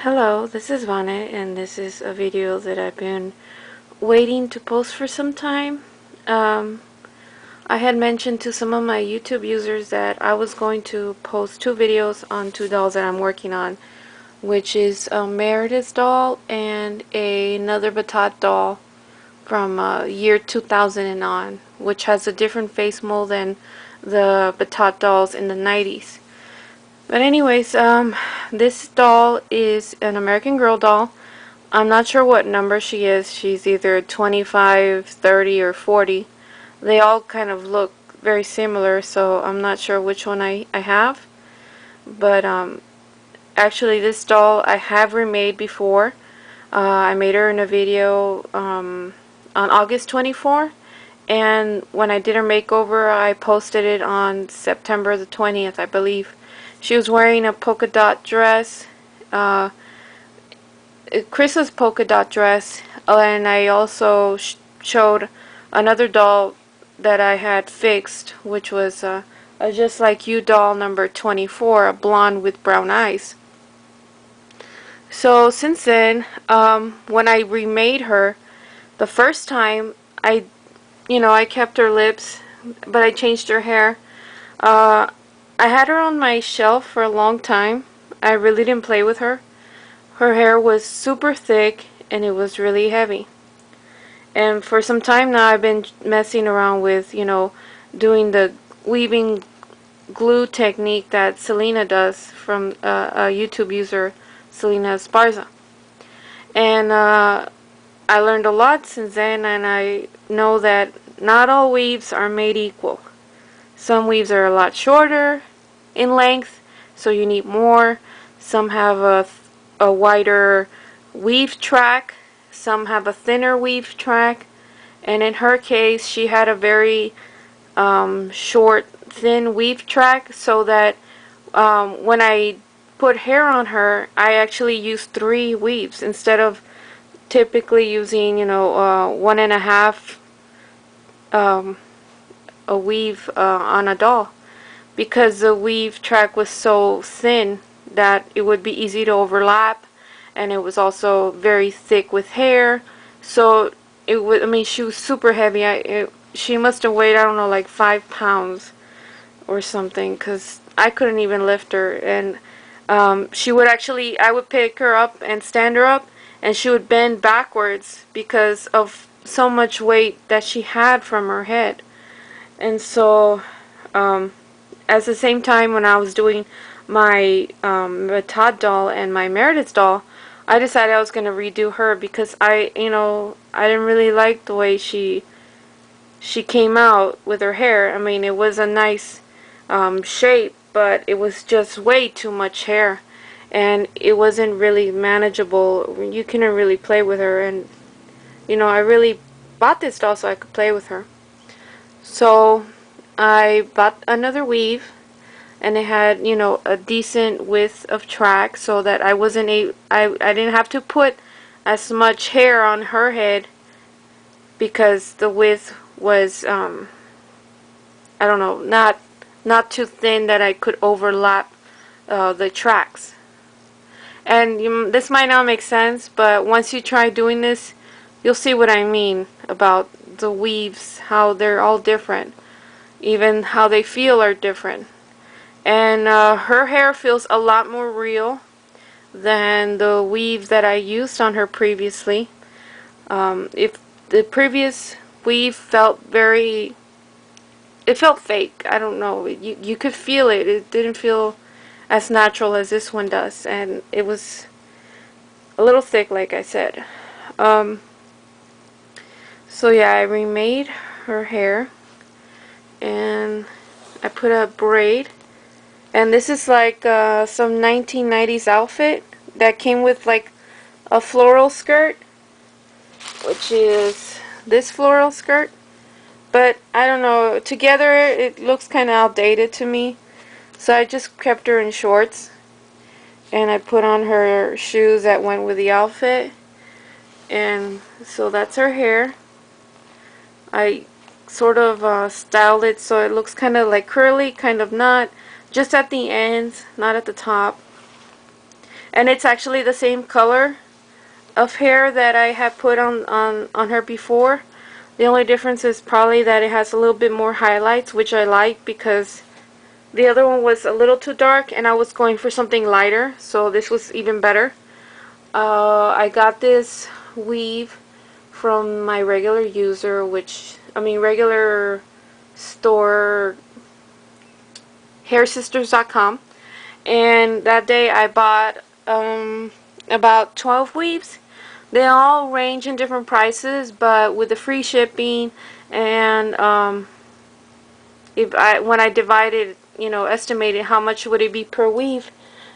Hello, this is Vane, and this is a video that I've been waiting to post for some time. I had mentioned to some of my YouTube users that I was going to post two videos on two dolls that I'm working on, which is a Meredith's doll and another Batat doll from year 2000 and on, which has a different face mold than the Batat dolls in the 90s. But anyways, this doll is an American Girl doll. I'm not sure what number she is. She's either 25, 30, or 40. They all kind of look very similar, so I'm not sure which one I have. But actually this doll I have remade before. I made her in a video on August 24, and when I did her makeover I posted it on September the 20th, I believe. She was wearing a polka dot dress, Chris's polka dot dress, and I also showed another doll that I had fixed, which was a Just Like You doll number 24, a blonde with brown eyes. So since then, when I remade her, the first time I kept her lips, but I changed her hair. I had her on my shelf for a long time. I really didn't play with her. Her hair was super thick and it was really heavy. And for some time now I've been messing around with, doing the weaving glue technique that Selena does from a YouTube user, Selena Esparza. And I learned a lot since then, and I know that not all weaves are made equal. Some weaves are a lot shorter in length, so you need more. Some have a wider weave track. Some have a thinner weave track. And in her case, she had a very short, thin weave track, so that when I put hair on her, I actually used 3 weaves instead of typically using, 1.5 a weave on a doll, because the weave track was so thin that it would be easy to overlap, and it was also very thick with hair. So it was, she was super heavy. She must have weighed, I don't know, like 5 pounds or something, because I couldn't even lift her. And she would actually, I would pick her up and stand her up, and she would bend backwards because of so much weight that she had from her head. And so at the same time, when I was doing my Todd doll and my Meredith doll, I decided I was going to redo her, because I didn't really like the way she came out with her hair. It was a nice shape, but it was just way too much hair, and it wasn't really manageable. You couldn't really play with her, and I really bought this doll so I could play with her. So I bought another weave, and it had, a decent width of track, so that I didn't have to put as much hair on her head, because the width was I don't know, not too thin that I could overlap the tracks. And this might not make sense, but once you try doing this, you'll see what I mean about the weaves, how they're all different. Even how they feel are different. And her hair feels a lot more real than the weave that I used on her previously. If the previous weave felt it felt fake. I don't know. You could feel it. It didn't feel as natural as this one does, and it was a little thick, like I said. So yeah, I remade her hair, and I put a braid, and this is like some 1990s outfit that came with like a floral skirt, which is this floral skirt. But I don't know, together it looks kind of outdated to me, so I just kept her in shorts, and I put on her shoes that went with the outfit. And so that's her hair. I sort of styled it so it looks kind of like curly, kind of not, just at the ends, not at the top. and it's actually the same color of hair that I had put on her before. The only difference is probably that it has a little bit more highlights, which I like because the other one was a little too dark and I was going for something lighter, so this was even better. I got this weave from my regular user, regular store, hairsisters.com, and that day I bought about 12 weaves. They all range in different prices, but with the free shipping and when I divided, estimated how much would it be per weave,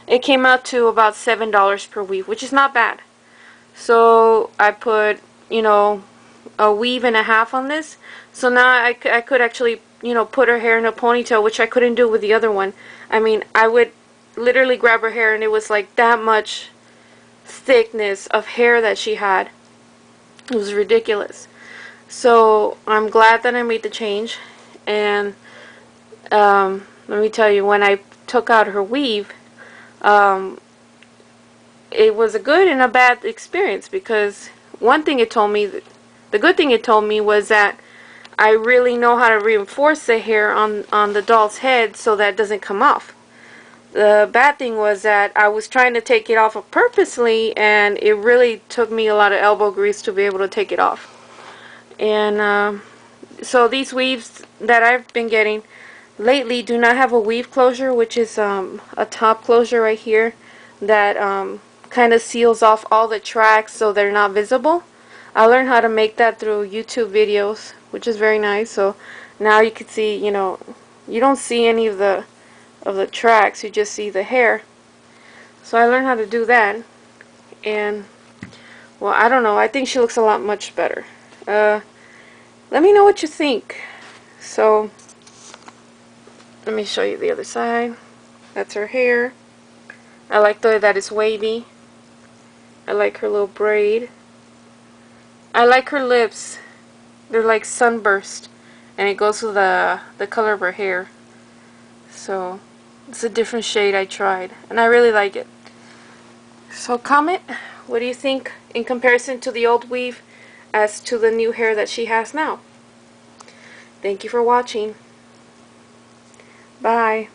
it came out to about $7 per weave, which is not bad. So I put, a weave and a half on this. So now I could actually, put her hair in a ponytail, which I couldn't do with the other one. I mean, I would literally grab her hair and it was like that much thickness of hair that she had. It was ridiculous. So I'm glad that I made the change. And let me tell you, when I took out her weave, it was a good and a bad experience, because one thing it told me, the good thing it told me was that I really know how to reinforce the hair on the doll's head so that it doesn't come off. The bad thing was that I was trying to take it off purposely, and it really took me a lot of elbow grease to be able to take it off. And so these weaves that I've been getting lately do not have a weave closure, which is a top closure right here that kind of seals off all the tracks so they're not visible. I learned how to make that through YouTube videos, which is very nice. So now you can see, you don't see any of the tracks, you just see the hair. So I learned how to do that, and well, I don't know, I think she looks a lot much better. Let me know what you think. So let me show you the other side. That's her hair. I like the way that it's wavy. I like her little braid. I like her lips. They're like sunburst, and it goes with the color of her hair. So it's a different shade I tried, and I really like it. So comment, what do you think in comparison to the old weave as to the new hair that she has now? Thank you for watching. Bye.